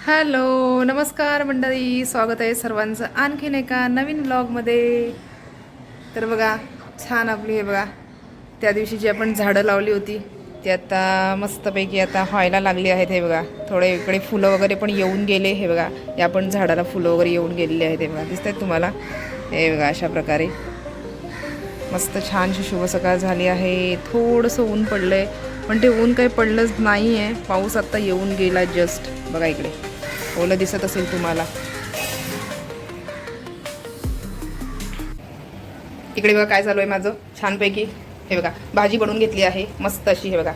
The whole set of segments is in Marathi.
हॅलो नमस्कार मंडळी, स्वागत आहे सर्वांचं आणखीन एका नवीन ब्लॉगमध्ये. तर बघा, छान आपली हे बघा, त्या दिवशी जी आपण झाडं लावली होती ती आता मस्तपैकी आता व्हायला लागली आहेत. हे बघा, थोडे इकडे फुलं वगैरे पण येऊन गेले. हे बघा, या पण झाडाला फुलं वगैरे येऊन गेलेली आहेत. हे बघा, दिसत आहेत तुम्हाला. हे बघा, अशा प्रकारे मस्त छानशी शुभ सकाळ झाली आहे. थोडंसं ऊन पडलंय, पण ते ऊन काही पडलंच नाही आहे. पाऊस आता येऊन गेला जस्ट. बघा इकडे ओलं दिसत असेल तुम्हाला. इकडे बघा काय चालू आहे माझं छानपैकी. हे बघा, भाजी बनवून घेतली आहे मस्त अशी. हे बघा,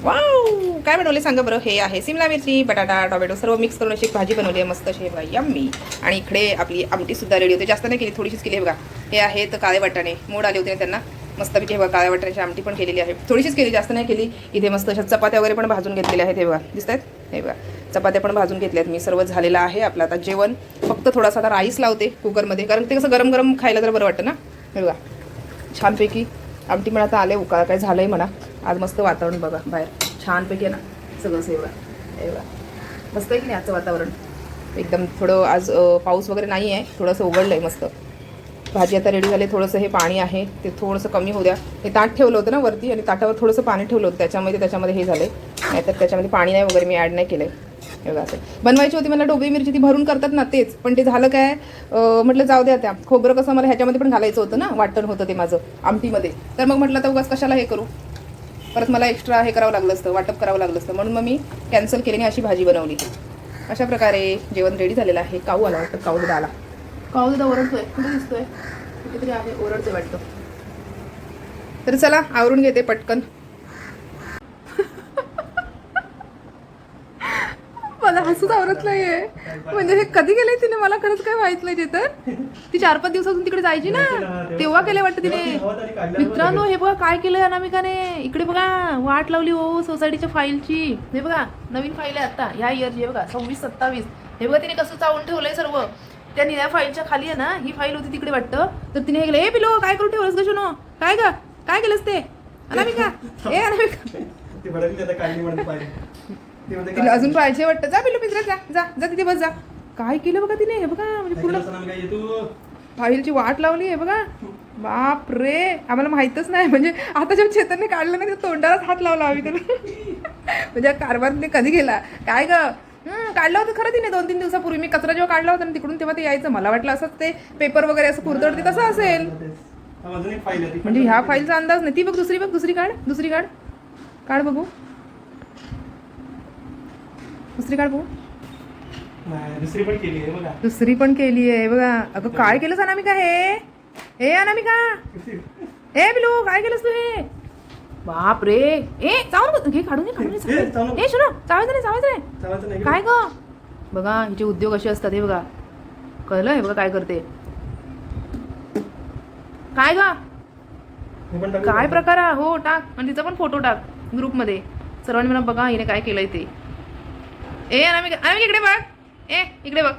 वाव, काय बनवले सांगा बरं. हे आहे सिमला मिरची, बटाटा, टोमॅटो सर्व मिक्स करून अशी एक भाजी बनवली आहे मस्त अशी. हे बघा, यम्मी. आणि इकडे आपली आमटी सुद्धा रेडी होते. जास्त नाही केली, थोडीशीच केली. हे बघा, हे आहेत काळे वाटाणे, मोड आले होते त्यांना मस्तपैकी. हे बघा, काळ्या वाटाण्याची आमटी पण केलेली आहे, थोडीशीच केली, जास्त नाही केली. इथे मस्त अशा चपात्या वगैरे पण भाजून घेतलेल्या आहेत. हे बघा, दिसत आहेत. हे बघा, चपात्या पण भाजून घेतल्यात मी. सर्व झालेलं आहे आपलं आता जेवण. फक्त थोडासा आता राईस लावते कुकरमध्ये, कारण ते कसं गरम गरम खायला जरा बरं वाटतं ना. हे बघा, छानपैकी आमटी म्हणा आता आले उकाळ, काय झालंय म्हणा. आज मस्त वातावरण बघा बाहेर, छानपैकी आहे ना सगळं. हे बघा, मस्त आहे की नाही आजचं वातावरण एकदम. थोडं आज पाऊस वगैरे नाही आहे, थोडंसं उघडलं आहे मस्त. भाजी आता रेडी झाली. थोडंसं हे पाणी आहे ते थोडंसं कमी होऊ द्या. हे ताट ठेवलं होतं ना वरती, आणि ताटावर थोडंसं पाणी ठेवलं होतं, त्याच्यामध्ये हे झालं. नाहीतर त्याच्यामध्ये पाणी नाही वगैरे मी ॲड नाही केलं आहे. हे बघा, असं बनवायची होती मला ढोबळी मिरची, ती भरून करतात ना तेच, पण ते झालं काय, म्हटलं जाऊ द्या. त्या खोबरं कसं मला ह्याच्यामध्ये पण घालायचं होतं ना, वाटण होतं ते माझं आमटीमध्ये. तर मग म्हटलं तर उगाच कशाला हे करू, परत मला एक्स्ट्रा हे करावं लागलं असतं, वाटप करावं लागलं असतं, म्हणून मग मी कॅन्सल केली आणि अशी भाजी बनवली. अशा प्रकारे जेवण रेडी झालेलं आहे. काऊ आला वाटतं, काऊ दादा आला. काऊ दादा ओरडतोय, कुठे दिसतोय, कुठेतरी आहे, ओरडतोय वाटतं. तर चला आवरून घेते पटकन. मला हसूच आवरत नाहीये. म्हणजे हे कधी गेले तिने, मला खरंच काय माहित नाही. तर ती 4-5 दिवसातून तिकडे जायची ना, तेव्हा केले वाटतं तिने. मित्रांनो, हे बघा काय केलंय अनामिकाने. इकडे बघा, वाट लावली हो सोसायटीच्या फाईलची. हे बघा, नवीन फाईल आहे आता ह्या इयरची. हे बघा 26-27. हे बघा तिने कसं चावून ठेवलंय सर्व. त्या निळ्या फाईलच्या खाली आहे ना, ही फाईल होती तिकडे वाटतं. तर तिने हे केलं, ए पिलो काय करून ठेवलंस ग शोनो, काय ग काय केलंस ते अनामिका. ए अनामिका, तिला अजून पाहिजे वाटतं. जा पिलो पिंजरा, जा जा जा तिथे बस जा. काय केलं बघा तिने. हे बघा, म्हणजे पूर्ण फाईलची वाट लावली. हे बघा, बाप रे, आम्हाला माहितच नाही. म्हणजे आता जेव्हा चेतनने काढलं ना, त्या तोंडालाच हात लावला आम्ही त्याला. म्हणजे कारभार कधी गेला काय ग. काढलं होतं खरं तिने 2-3 दिवसापूर्वी. मी कचरा जेव्हा काढला होता ना तिकडून, तेव्हा ते यायचं. मला वाटलं असंच ते पेपर वगैरे असं कुरतडते तसं असेल. म्हणजे ह्या फाईलचा अंदाज नाही. ती बघ दुसरी, बघ दुसरी काढ, दुसरी काढ, काढ बघू, दुसरी काढ बघू. दुसरी पण केली आहे बघा. अगं काय केलंस अनामिका. हे अनामिका, हे बिलू काय केलंस तू. हे बाप रे. ए चावून घे, काढून घे, काढून घे. ए शोनो, चावायचं नाही. काय ग बघा, हिचे उद्योग असे असतात. हे बघा, कळलं. हे बघा काय करते, काय ग काय प्रकार. हो टाक, आणि तिचा पण फोटो टाक ग्रुपमध्ये. सर्वांनी मला बघा हिने काय केलंय ते. ए अनामिका, अनामिका इकडे बघ, ए इकडे बघ.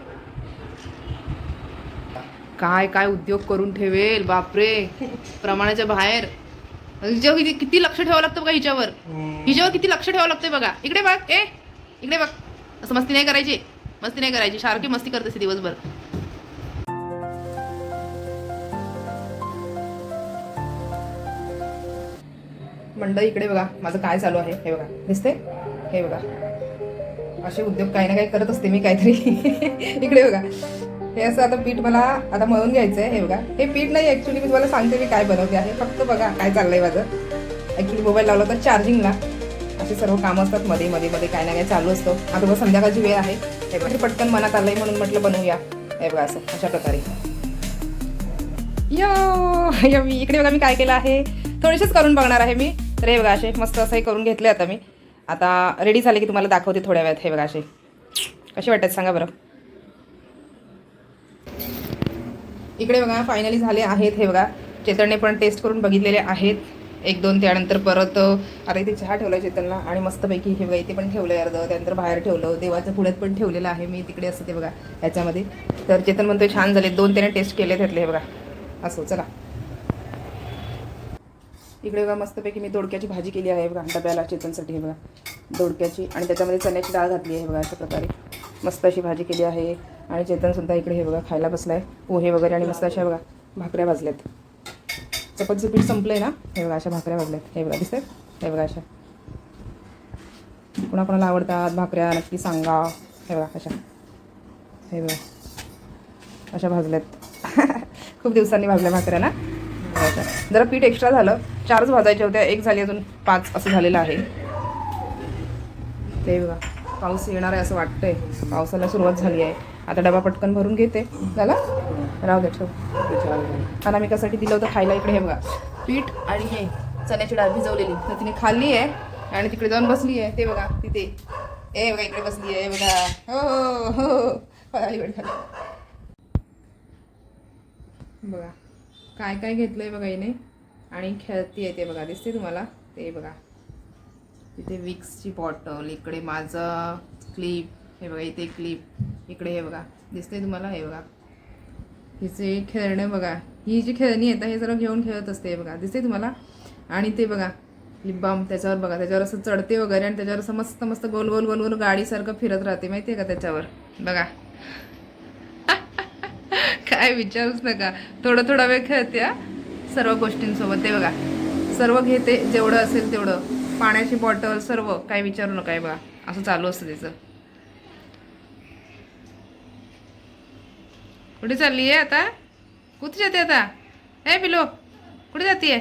काय काय उद्योग करून ठेवेल, बापरे, प्रमाणाच्या बाहेर. हिच्यावर किती लक्ष ठेवावं लागतं बघा. हिच्यावर किती लक्ष ठेवावं लागतंय बघा. इकडे बघ, ए इकडे बघ. असं मस्ती नाही करायची, सारखी मस्ती करत असते दिवसभर. मंडळी इकडे बघा माझं काय चालू आहे. हे बघा दिसते. हे बघा, असे उद्योग काही ना काही करत असते मी काहीतरी. इकडे बघा, हे असं आता पीठ मला आता मळून घ्यायचं आहे. हे बघा, हे पीठ नाही ॲक्च्युली, मी तुम्हाला सांगते मी काय बनवते आहे. फक्त बघा काय चाललंय माझं. ॲक्च्युली मोबाईल लावला होता चार्जिंगला. असे सर्व कामं असतात मध्ये मध्ये मध्ये, काय ना काय चालू असतं. आता बघा संध्याकाळची वेळ आहे. हे बघा, पटकन मनात आलंय म्हणून म्हटलं बनवूया. हे बघा असं अशा प्रकारे. यो मी इकडे बघा मी काय केलं आहे, थोडेसेच करून बघणार आहे मी. तर हे बघा असे मस्त असंही करून घेतले आता मी. आता रेडी झाले की तुम्हाला दाखवते थोड्या वेळात. हे बघा असे कसे वाटतात सांगा बरं. इकडे बघा फायनली झाले आहेत. हे बघा, चेतनने पण टेस्ट करून बघितलेले आहेत 1-2. त्यानंतर परत आता इथे चहा ठेवला चेतनला, आणि मस्तपैकी हे बघा इथे पण ठेवलं आहे अर्धं. त्यानंतर बाहेर ठेवलं, देवाच्या पुढ्यात पण ठेवलेलं आहे मी तिकडे असं. ते बघा ह्याच्यामध्ये. तर चेतन म्हणतोय छान झाले. 2 त्याने टेस्ट केले त्यातले. हे बघा असं. चला इकडे बघा मस्तपैकी मी दोडक्याची भाजी केली आहे बघा डब्याला चेतनसाठी. हे बघा दोडक्याची, आणि त्याच्यामध्ये चण्याची डाळ घातली आहे बघा अशा प्रकारे. मस्त अशी भाजी केली आहे. आणि चेतनसुद्धा इकडे हे बघा खायला बसला आहे पोहे वगैरे. आणि मस्त अशा बघा भाकऱ्या भाजल्यात. चपातीचं पीठ संपलं आहे ना, हे बघा अशा भाकऱ्या भाजल्यात. हे बघा दिसतात, हे बघा अशा. कोणाकोणाला आवडतात भाकऱ्या नक्की सांगा. हे बघा अशा, हे बघा अशा भाजल्यात. खूप दिवसांनी भाजल्या भाकऱ्या ना. अशा जरा पीठ एक्स्ट्रा झालं, 4च भाजायच्या होत्या, 1 झाली, अजून 5 असं झालेलं आहे. ते बघा पाऊस येणार आहे असं वाटतंय. पावसाला सुरुवात झाली आहे. आता डबा पटकन भरून घेते. झाला राहू दे ठेव. अनामिकासाठी दिलं होतं खायला. इकडे हे बघा पीठ आणि हे चण्याची डाळ भिजवलेली, तर तिने खाल्ली आहे आणि तिकडे जाऊन बसली आहे. ते बघा तिथे, ए बघा इकडे बसली आहे बघा. हो हो बघा काय काय घेतलंय बघा हिने आणि खेळती आहे. ते बघा दिसते तुम्हाला, ते बघा तिथे विक्सची बॉटल, इकडे माझं क्लिप, हे बघा इथे क्लिप, इकडे हे बघा दिसते तुम्हाला, हे बघा हिचे खेळणे बघा. ही जी खेळणी येतं हे जरा घेऊन खेळत असते, हे बघा दिसते तुम्हाला. आणि ते बघा लिप बाम, त्याच्यावर बघा, त्याच्यावर असं चढते वगैरे आणि त्याच्यावर असं मस्त मस्त गोल गोल गोल गोल गाडीसारखं फिरत राहते माहिती आहे का त्याच्यावर. बघा काय विचारूच नका. थोडं थोडा वेळ खेळते सर्व गोष्टींसोबत. ते बघा सर्व घेते जेवढं असेल तेवढं, पाण्याची बॉटल सर्व, काय विचारू नका. बघा असं चालू असतं तिचं. कुठे चालली आहे आता, कुठे जाते आता, हे पिलो कुठे जाते.